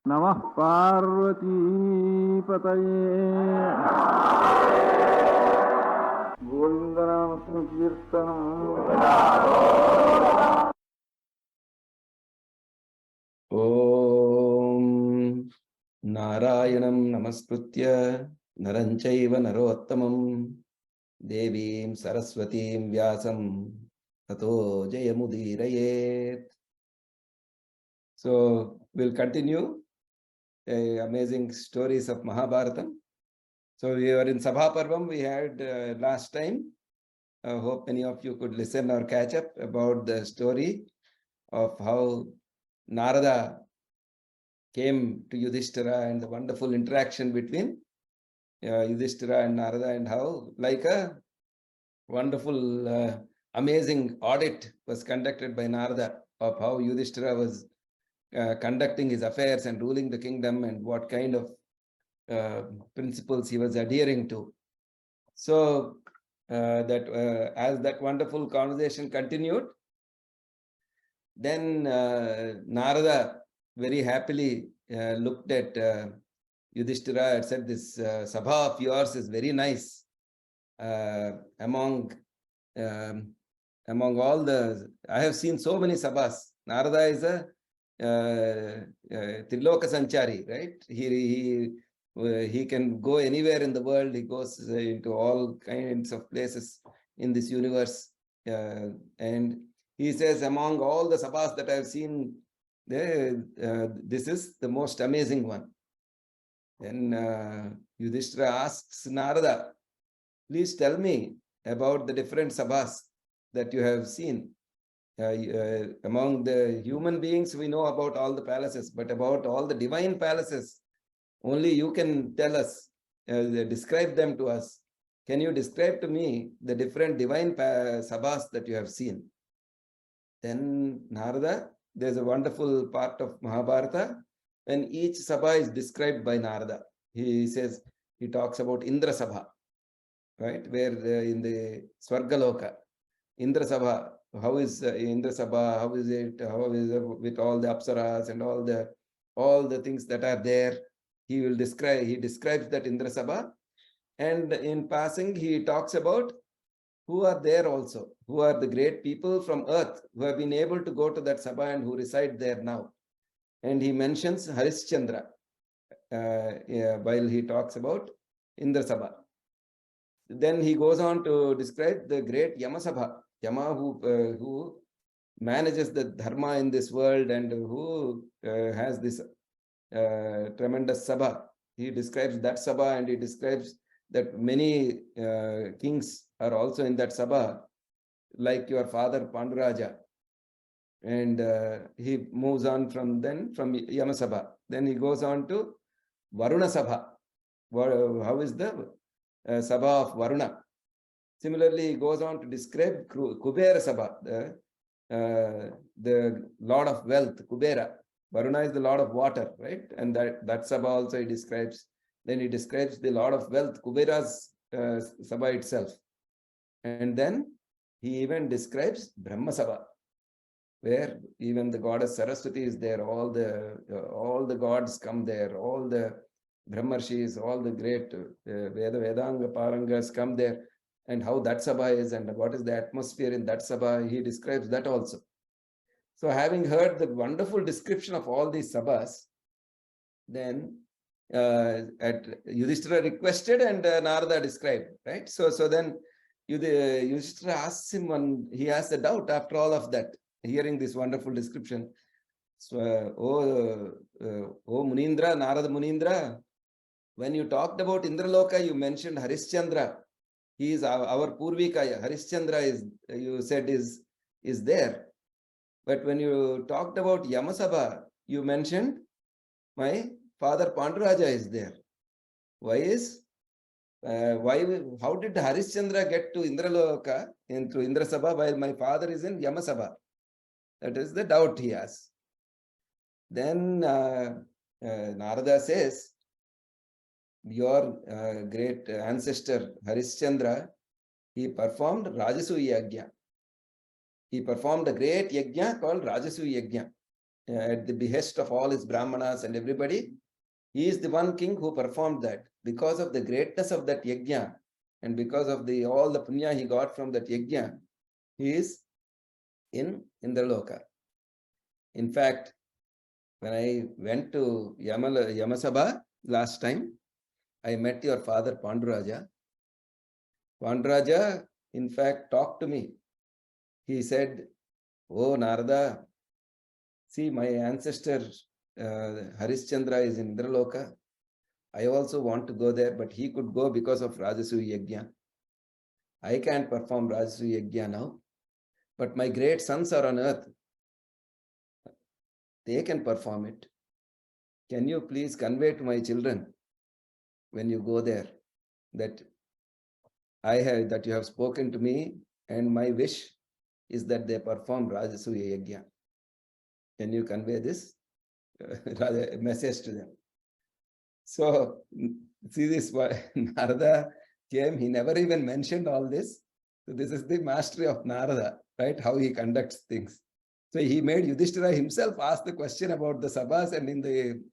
Namah Parvati Pataye Govindanam Sankirtanam Om Narayanam Namaskritya Naranchaiva Narottamam Devim Saraswatim Vyasam Tato Jayamudirayet. So we'll continue amazing stories of Mahabharata. So we were in Sabha Parvam, we had last time. I hope many of you could listen or catch up about the story of how Narada came to Yudhishthira and the wonderful interaction between Yudhishthira and Narada, and how like a wonderful amazing audit was conducted by Narada of how Yudhishthira was conducting his affairs and ruling the kingdom, and what kind of principles he was adhering to. So as that wonderful conversation continued, then Narada very happily looked at Yudhishthira and said, this sabha of yours is very nice. Among all the, I have seen so many sabhas. Narada is a Triloka Sanchari, right? He can go anywhere in the world. He goes into all kinds of places in this universe. And he says, among all the sabhas that I have seen, this is the most amazing one. Then Yudhishthira asks Narada, please tell me about the different sabhas that you have seen. Among the human beings, we know about all the palaces, but about all the divine palaces, only you can tell us, describe them to us. Can you describe to me the different divine sabhas that you have seen? Then Narada, there's a wonderful part of Mahabharata when each sabha is described by Narada. He says, he talks about Indra Sabha, right? Where in the Swargaloka, Indra Sabha, how is Indra Sabha, how is it with all the apsaras and all the things that are there. He describes that Indra Sabha, and in passing he talks about who are there also, who are the great people from earth who have been able to go to that Sabha and who reside there now. And he mentions Harishchandra while he talks about Indra Sabha. Then he goes on to describe the great Yama Sabha, Yama who manages the dharma in this world and who has this tremendous Sabha. He describes that Sabha, and he describes that many kings are also in that Sabha, like your father Panduraja. And he moves on from Yama Sabha. Then he goes on to Varuna Sabha. How is the Sabha of Varuna? Similarly, he goes on to describe Kubera Sabha, the Lord of Wealth, Kubera. Varuna is the Lord of Water, right? And that Sabha also he describes. Then he describes the Lord of Wealth, Kubera's Sabha itself. And then he even describes Brahma Sabha, where even the goddess Saraswati is there. All the gods come there. All the Brahmarshis, all the great Vedanga Parangas come there. And how that Sabha is and what is the atmosphere in that Sabha, he describes that also. So having heard the wonderful description of all these Sabhas, then Yudhishthira requested and Narada described, right? So then Yudhishthira asks him, he has a doubt after all of that, hearing this wonderful description. So, Munindra, Narada Munindra, when you talked about Indraloka, you mentioned Harishchandra. He is our Purvika. Harishchandra you said is there. But when you talked about Yamasabha, you mentioned my father Panduraja is there. How did Harishchandra get to Indraloka through Indra Sabha while my father is in Yamasabha? That is the doubt he has. Then Narada says, your great ancestor Harishchandra, he performed Rajasuya Yagna. He performed a great yajna called Rajasuya Yagna. at the behest of all his Brahmanas and everybody. He is the one king who performed that. Because of the greatness of that yajna and because of all the punya he got from that yajna, he is in Indraloka. In fact, when I went to Yama Sabha last time, I met your father Panduraja. Panduraja, in fact, talked to me. He said, "Oh, Narada, see, my ancestor Harishchandra is in Indraloka. I also want to go there, but he could go because of Rajasuya Yagna. I can't perform Rajasuya Yagna now, but my great sons are on earth. They can perform it. Can you please convey to my children when you go there that that you have spoken to me, and my wish is that they perform Rajasuya Yagna. Can you convey this message to them?" So, see this, Narada came, he never even mentioned all this. So this is the mastery of Narada, right? How he conducts things. So he made Yudhishthira himself ask the question about the sabhas, and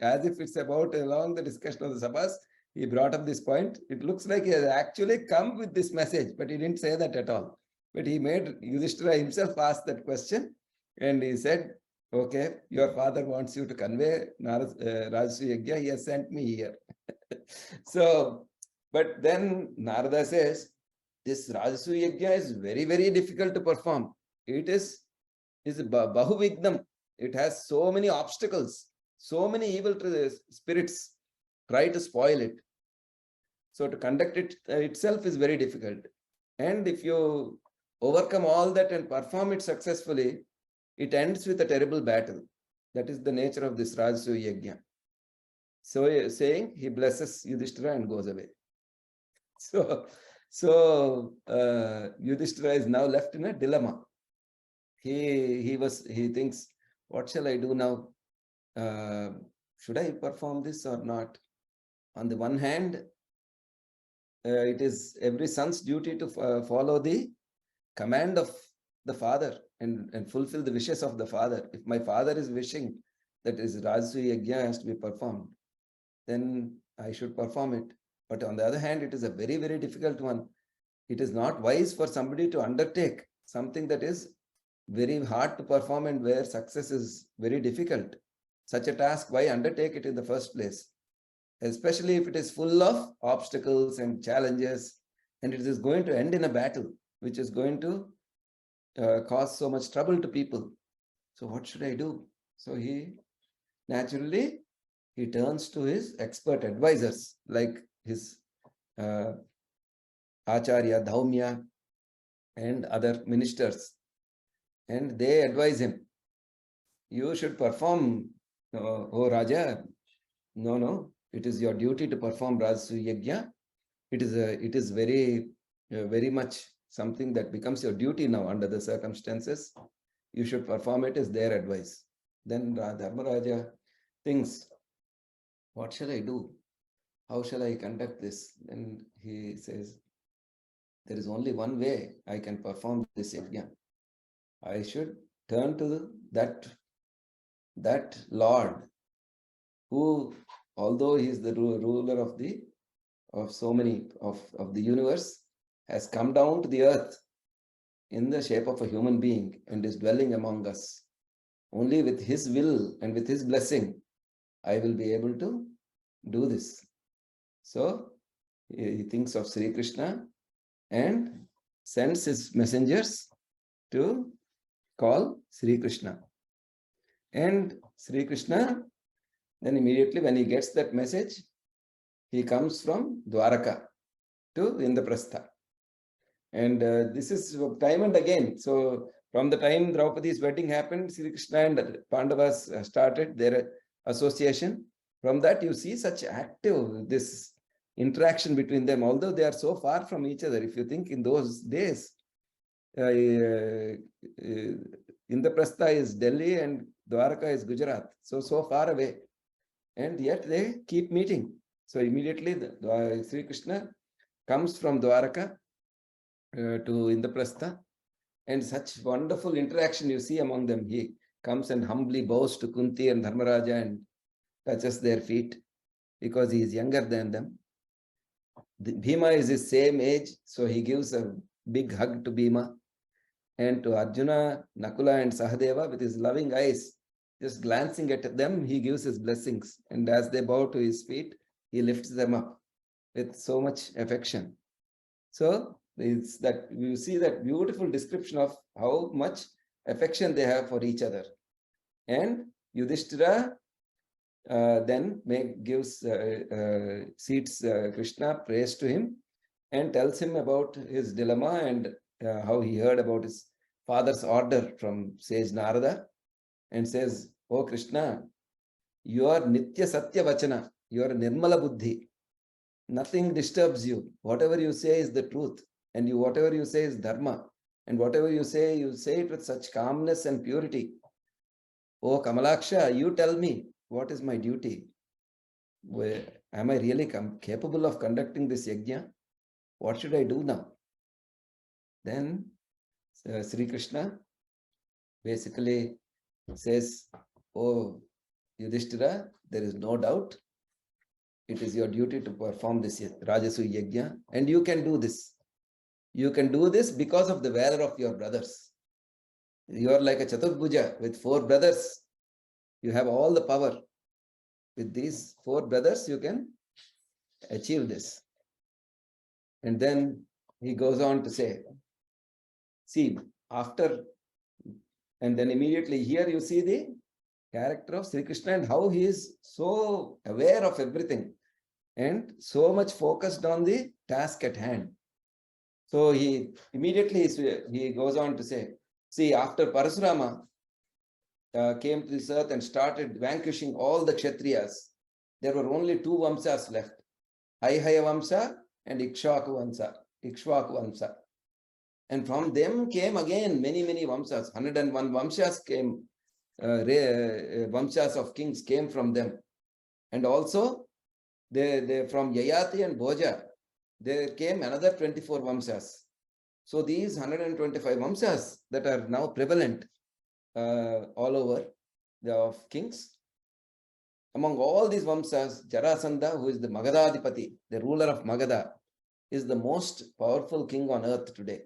as if it's about along the discussion of the sabhas, he brought up this point. It looks like he has actually come with this message, but he didn't say that at all. But he made Yudhishthira himself ask that question, and he said, "Okay, your father wants you to convey Rajasuya Yagna. He has sent me here." So, but then Narada says, this Rajasuya Yagna is very, very difficult to perform. It is Bahuvignam. It has so many obstacles. So many evil spirits try to spoil it. So to conduct it itself is very difficult. And if you overcome all that and perform it successfully, it ends with a terrible battle. That is the nature of this Rajasuya Yagna. So saying, he blesses Yudhishthira and goes away. So Yudhishthira is now left in a dilemma. He thinks, what shall I do now? Should I perform this or not? On the one hand, it is every son's duty to follow the command of the father and fulfill the wishes of the father. If my father is wishing that his Rajasuya Yagna has to be performed, then I should perform it. But on the other hand, it is a very, very difficult one. It is not wise for somebody to undertake something that is very hard to perform and where success is very difficult. Such a task, why undertake it in the first place? Especially if it is full of obstacles and challenges, and it is going to end in a battle, which is going to cause so much trouble to people. So what should I do? So he turns to his expert advisors, like his Acharya, Dhaumya, and other ministers. And they advise him, you should perform, oh Raja, no, it is your duty to perform Rajasuya Yagna. It is very, very much something that becomes your duty now under the circumstances. You should perform it, is their advice. Then Dharmaraja thinks, what shall I do? How shall I conduct this? Then he says, there is only one way I can perform this yajna. I should turn to that Lord who, although he is the ruler of the universe, has come down to the earth in the shape of a human being and is dwelling among us. Only with his will and with his blessing, I will be able to do this. So he thinks of Sri Krishna and sends his messengers to call Sri Krishna. And Sri Krishna, then immediately when he gets that message, he comes from Dwaraka to Indraprastha. And this is time and again. So from the time Draupadi's wedding happened, Sri Krishna and Pandavas started their association. From that you see such active, this interaction between them, although they are so far from each other. If you think in those days, Indraprastha is Delhi and Dwaraka is Gujarat. So far away. And yet they keep meeting. So immediately Sri Krishna comes from Dwaraka to Indraprastha, and such wonderful interaction you see among them. comes and humbly bows to Kunti and Dharmaraja and touches their feet because he is younger than them. Bhima is his same age, so he gives a big hug to Bhima. And to Arjuna, Nakula and Sahadeva, with his loving eyes, just glancing at them, he gives his blessings. And as they bow to his feet, he lifts them up with so much affection. So it's that you see that beautiful description of how much affection they have for each other. And Yudhishthira then seats Krishna, prays to him, and tells him about his dilemma and how he heard about his father's order from sage Narada, and says, "Oh Krishna, you are Nitya Satya Vachana, you are Nirmala Buddhi. Nothing disturbs you. Whatever you say is the truth, and whatever you say is Dharma, and whatever you say it with such calmness and purity. Oh Kamalaksha, you tell me, what is my duty? Am I really capable of conducting this yajna? What should I do now?" Then Sri Krishna basically says, "Oh Yudhishthira, there is no doubt. It is your duty to perform this Rajasuya Yagna, and you can do this. You can do this because of the valor of your brothers. You are like a Chaturbhuja with 4 brothers. You have all the power. With these 4 brothers, you can achieve this." And then he goes on to say, see, after, and then immediately here you see the character of Sri Krishna and how he is so aware of everything and so much focused on the task at hand. So he immediately he goes on to say, see, after Parasurama came to this earth and started vanquishing all the Kshatriyas, there were only 2 Vamsas left, Haihaya Vamsa and Ikshvaku Vamsa. And from them came again many Vamsas. 101 Vamsas came, Vamsas of kings came from them. And also, they from Yayati and Bhoja, there came another 24 Vamsas. So these 125 Vamsas that are now prevalent all over of kings. Among all these Vamsas, Jarasandha, who is the Magadadipati, the ruler of Magadha, is the most powerful king on earth today.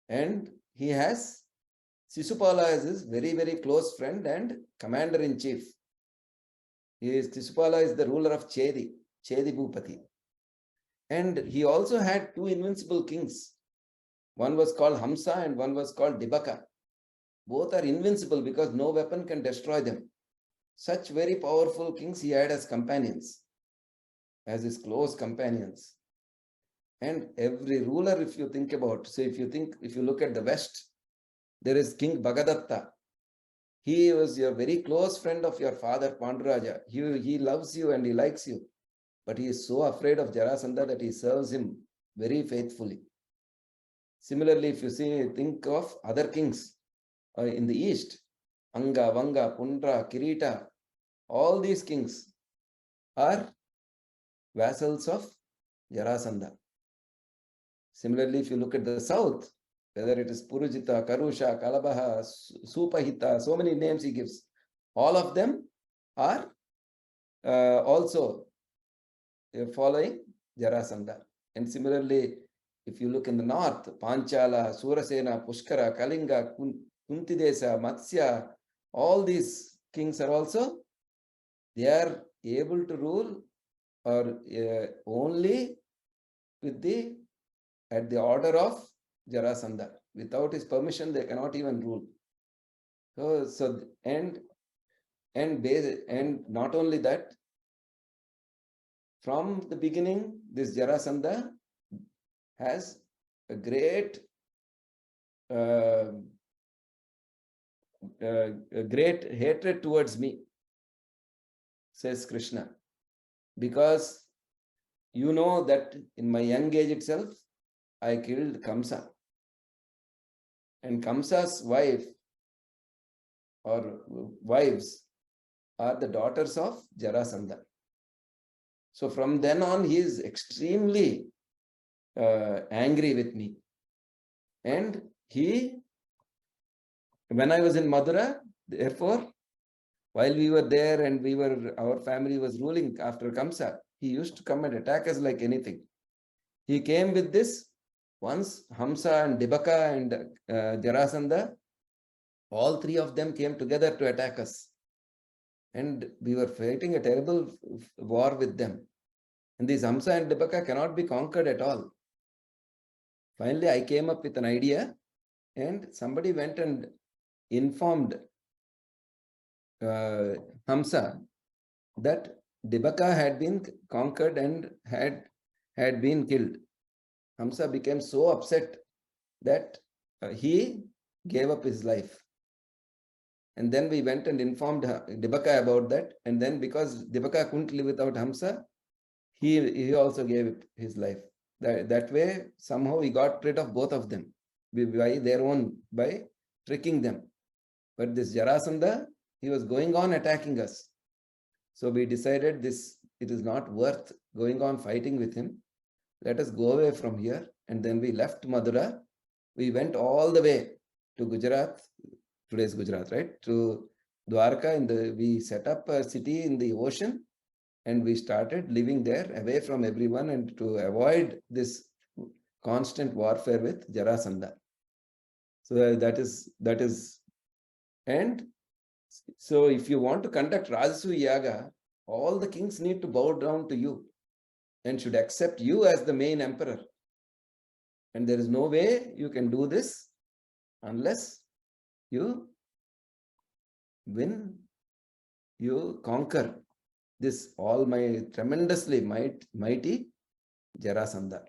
And he has Sisupala as his very close friend and commander-in-chief. Sisupala is the ruler of Chedi Bhupati. And he also had 2 invincible kings. One was called Hamsa and one was called Dibaka. Both are invincible because no weapon can destroy them. Such very powerful kings he had as companions, as his close companions. And every ruler, if you think about, so if you look at the West, there is King Bhagadatta. He was your very close friend of your father Panduraja. He loves you and he likes you. But he is so afraid of Jarasandha that he serves him very faithfully. Similarly, if you think of other kings in the East, Anga, Vanga, Pundra, Kirita, all these kings are vassals of Jarasandha. Similarly, if you look at the South, whether it is Purujita, Karusha, Kalabaha, Supahita, so many names he gives, all of them are also following Jarasandha. And similarly, if you look in the north, Panchala, Surasena, Pushkara, Kalinga, Kuntidesa, Matsya, all these kings are also, they are able to rule or only at the order of Jarasandha. Without his permission, they cannot even rule. And not only that, from the beginning, this Jarasandha has a great hatred towards me, says Krishna, because you know that in my young age itself, I killed Kamsa. And Kamsa's wife or wives are the daughters of Jarasandha. So from then on, he is extremely angry with me. And he when I was in Madura, therefore, while we were there and our family was ruling after Kamsa, he used to come and attack us like anything. He came with this once, Hamsa and Dibaka and Jarasandha, all three of them came together to attack us. And we were fighting a terrible war with them. And these Hamsa and Dibaka cannot be conquered at all. Finally, I came up with an idea, and somebody went and informed Hamsa that Dibaka had been conquered and had been killed. Hamsa became so upset that he gave up his life. And then we went and informed Dibaka about that. And then because Dibaka couldn't live without Hamsa, he also gave up his life. That way, somehow he got rid of both of them by tricking them. But this Jarasandha, he was going on attacking us. So we decided it is not worth going on fighting with him. Let us go away from here. And then we left Madura. We went all the way to Gujarat, today's Gujarat, right? To Dwarka. We set up a city in the ocean, and we started living there away from everyone and to avoid this constant warfare with Jarasandha. So that is, and so if you want to conduct Rajasuya Yaga, all the kings need to bow down to you and should accept you as the main emperor. And there is no way you can do this unless you conquer this tremendously mighty Jarasandha.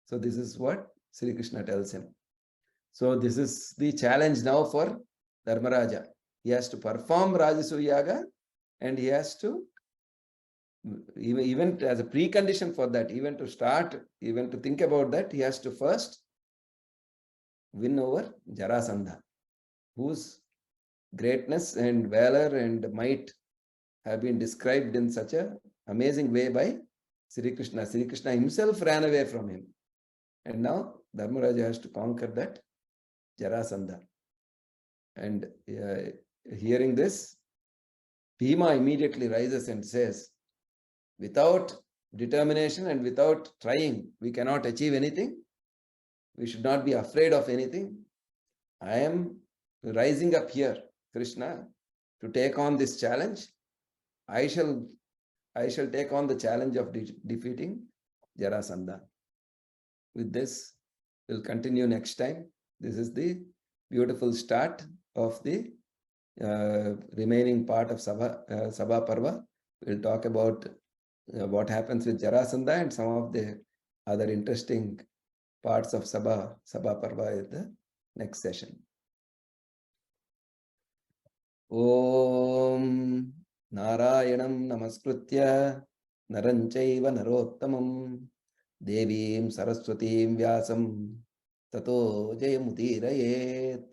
So this is what Sri Krishna tells him. So this is the challenge now for Dharmaraja. He has to perform Rajasuya Yaga, and he has to, even as a precondition for that, even to think about that, he has to first win over Jarasandha, whose greatness and valor and might have been described in such an amazing way by Sri Krishna. Sri Krishna himself ran away from him. And now Dharmaraja has to conquer that Jarasandha. And hearing this, Bhima immediately rises and says, without determination and without trying, we cannot achieve anything. We should not be afraid of anything. I am rising up here, Krishna, to take on this challenge. I shall take on the challenge of defeating Jarasandha. With this, we'll continue next time. This is the beautiful start of the remaining part of Sabha Parva. We'll talk about what happens with Jarasandha and some of the other interesting parts of Sabha Parva in the next session. Om Narayanam Namaskritya Naranchaiva Narottamam Devim Saraswatim Vyasam Tato Jayamudirayet.